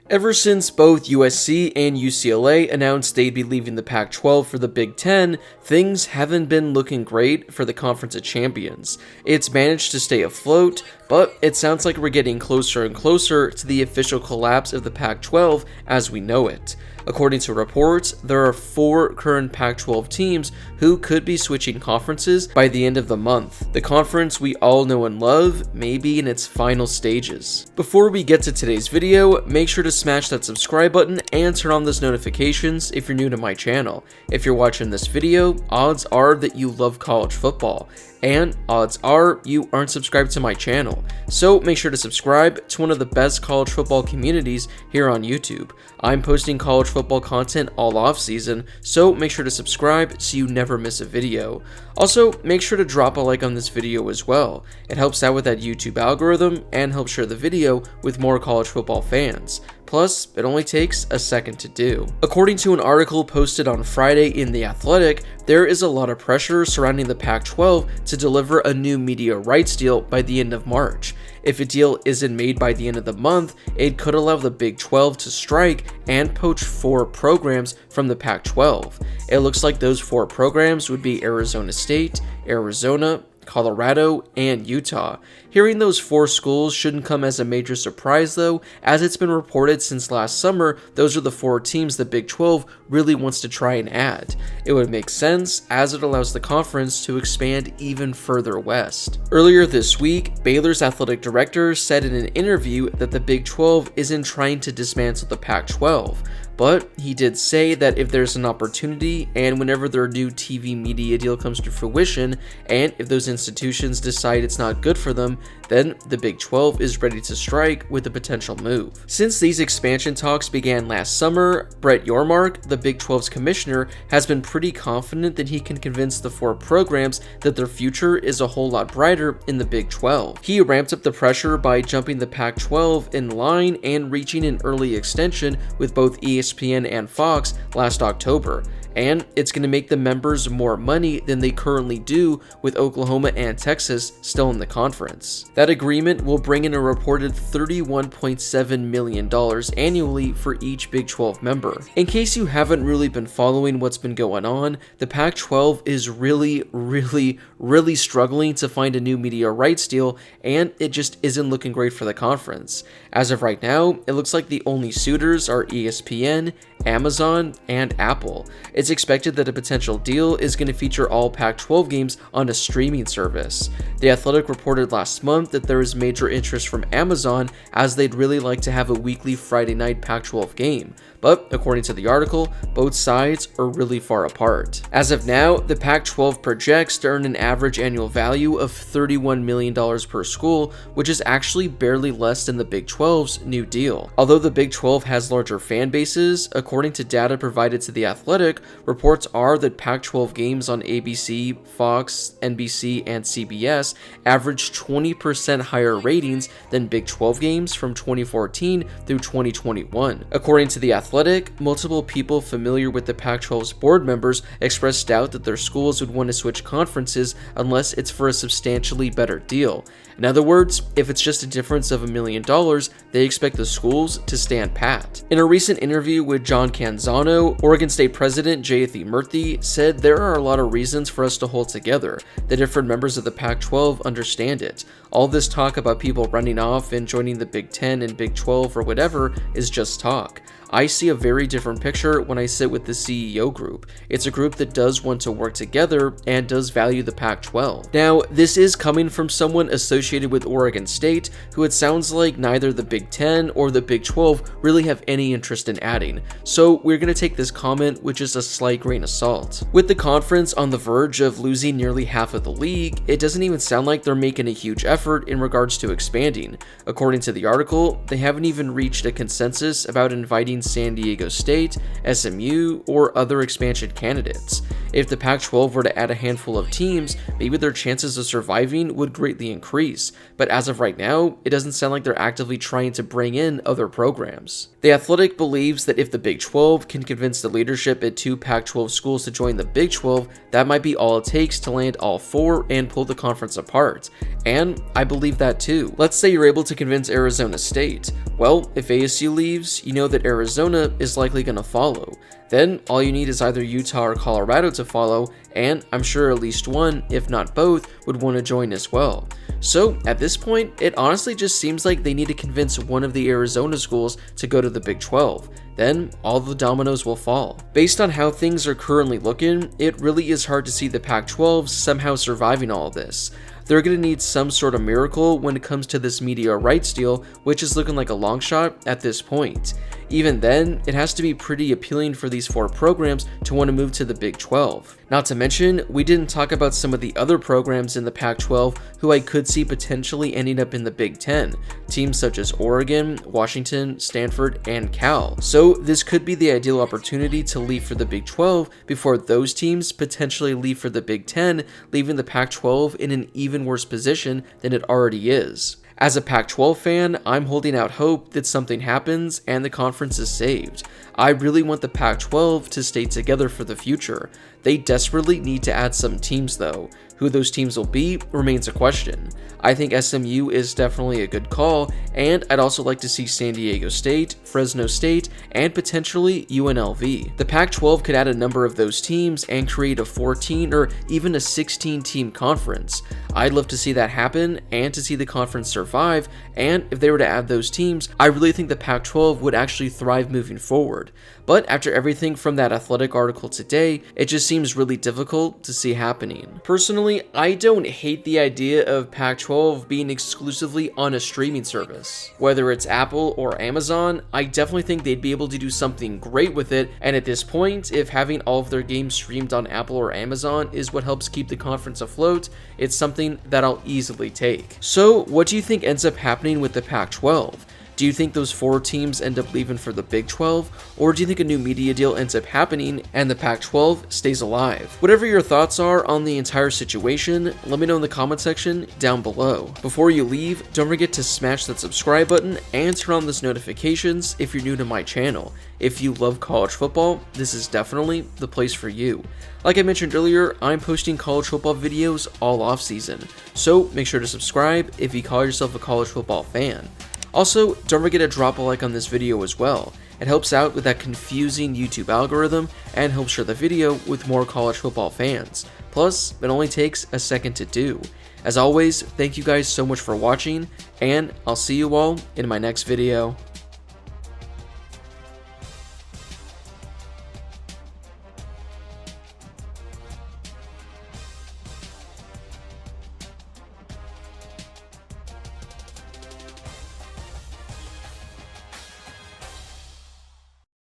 Ever since both USC and UCLA announced they'd be leaving the Pac-12 for the Big Ten, things haven't been looking great for the Conference of Champions. It's managed to stay afloat, but it sounds like we're getting closer and closer to the official collapse of the Pac-12 as we know it. According to reports, there are 4 current Pac-12 teams who could be switching conferences by the end of the month. The conference we all know and love may be in its final stages. Before we get to today's video, make sure to smash that subscribe button and turn on those notifications if you're new to my channel. If you're watching this video, odds are that you love college football, and odds are you aren't subscribed to my channel. So make sure to subscribe to one of the best college football communities here on YouTube. I'm posting college football content all off season, so make sure to subscribe so you never miss a video. Also, make sure to drop a like on this video as well. It helps out with that YouTube algorithm and helps share the video with more college football fans. Plus, it only takes a second to do. According to an article posted on Friday in The Athletic, there is a lot of pressure surrounding the Pac-12 to deliver a new media rights deal by the end of March. If a deal isn't made by the end of the month, it could allow the Big 12 to strike and poach 4 programs from the Pac-12. It looks like those 4 programs would be Arizona State, Arizona, Colorado, and Utah. Hearing those 4 schools shouldn't come as a major surprise though, as it's been reported since last summer those are the 4 teams the Big 12 really wants to try and add. It would make sense as it allows the conference to expand even further west. Earlier this week, Baylor's athletic director said in an interview that the Big 12 isn't trying to dismantle the Pac-12. But he did say that if there's an opportunity and whenever their new TV media deal comes to fruition, and if those institutions decide it's not good for them, then the Big 12 is ready to strike with a potential move. Since these expansion talks began last summer, Brett Yormark, the Big 12's commissioner, has been pretty confident that he can convince the 4 programs that their future is a whole lot brighter in the Big 12. He ramped up the pressure by jumping the Pac-12 in line and reaching an early extension with both ESPN and Fox last October. And it's going to make the members more money than they currently do with Oklahoma and Texas still in the conference. That agreement will bring in a reported $31.7 million annually for each Big 12 member. In case you haven't really been following what's been going on, the Pac-12 is really struggling to find a new media rights deal, and it just isn't looking great for the conference. As of right now, it looks like the only suitors are ESPN, Amazon, and Apple. It's expected that a potential deal is going to feature all Pac-12 games on a streaming service. The Athletic reported last month that there is major interest from Amazon as they'd really like to have a weekly Friday night Pac-12 game. But according to the article, both sides are really far apart. As of now, the Pac-12 projects to earn an average annual value of $31 million per school, which is actually barely less than the Big 12's new deal. Although the Big 12 has larger fan bases, according to data provided to The Athletic, reports are that Pac-12 games on ABC, Fox, NBC, and CBS averaged 20% higher ratings than Big 12 games from 2014 through 2021. According to The Athletic, multiple people familiar with the Pac-12's board members expressed doubt that their schools would want to switch conferences unless it's for a substantially better deal. In other words, if it's just a difference of $1 million, they expect the schools to stand pat. In a recent interview with John Canzano, Oregon State President Jayathi Murthy said there are a lot of reasons for us to hold together. The different members of the Pac-12 understand it. All this talk about people running off and joining the Big 10 and Big 12 or whatever is just talk. I see a very different picture when I sit with the CEO group. It's a group that does want to work together and does value the Pac-12. Now, this is coming from someone associated with Oregon State, who it sounds like neither the Big 10 or the Big 12 really have any interest in adding. So we're going to take this comment with just a slight grain of salt. With the conference on the verge of losing nearly half of the league, it doesn't even sound like they're making a huge effort in regards to expanding. According to the article, they haven't even reached a consensus about inviting San Diego State, SMU, or other expansion candidates. If the Pac-12 were to add a handful of teams, maybe their chances of surviving would greatly increase, but as of right now, it doesn't sound like they're actively trying to bring in other programs. The Athletic believes that if the Big 12 can convince the leadership at 2 Pac-12 schools to join the Big 12, that might be all it takes to land all 4 and pull the conference apart. And I believe that too. Let's say you're able to convince Arizona State. Well, if ASU leaves, you know that Arizona is likely going to follow. Then all you need is either Utah or Colorado to follow, and I'm sure at least one, if not both, would want to join as well. So at this point, it honestly just seems like they need to convince one of the Arizona schools to go to the Big 12. Then all the dominoes will fall. Based on how things are currently looking, it really is hard to see the Pac-12 somehow surviving all of this. They're going to need some sort of miracle when it comes to this media rights deal, which is looking like a long shot at this point. Even then, it has to be pretty appealing for these 4 programs to want to move to the Big 12. Not to mention, we didn't talk about some of the other programs in the Pac-12 who I could see potentially ending up in the Big 10, teams such as Oregon, Washington, Stanford, and Cal. So this could be the ideal opportunity to leave for the Big 12 before those teams potentially leave for the Big 10, leaving the Pac-12 in an even worse position than it already is. As a Pac-12 fan, I'm holding out hope that something happens and the conference is saved. I really want the Pac-12 to stay together for the future. They desperately need to add some teams though. Who those teams will be remains a question. I think SMU is definitely a good call, and I'd also like to see San Diego State, Fresno State, and potentially UNLV. The Pac-12 could add a number of those teams and create a 14 or even a 16 team conference. I'd love to see that happen and to see the conference survive, and if they were to add those teams, I really think the Pac-12 would actually thrive moving forward. But after everything from that Athletic article today, it just seems really difficult to see happening. Personally, I don't hate the idea of Pac-12 being exclusively on a streaming service. Whether it's Apple or Amazon, I definitely think they'd be able to do something great with it, and at this point, if having all of their games streamed on Apple or Amazon is what helps keep the conference afloat, it's something that I'll easily take. So, what do you think ends up happening with the Pac-12? Do you think those 4 teams end up leaving for the Big 12, or do you think a new media deal ends up happening and the Pac-12 stays alive? Whatever your thoughts are on the entire situation, let me know in the comment section down below. Before you leave, don't forget to smash that subscribe button and turn on those notifications if you're new to my channel. If you love college football, this is definitely the place for you. Like I mentioned earlier, I'm posting college football videos all off season, so make sure to subscribe if you call yourself a college football fan. Also, don't forget to drop a like on this video as well. It helps out with that confusing YouTube algorithm and helps share the video with more college football fans. Plus, it only takes a second to do. As always, thank you guys so much for watching, and I'll see you all in my next video.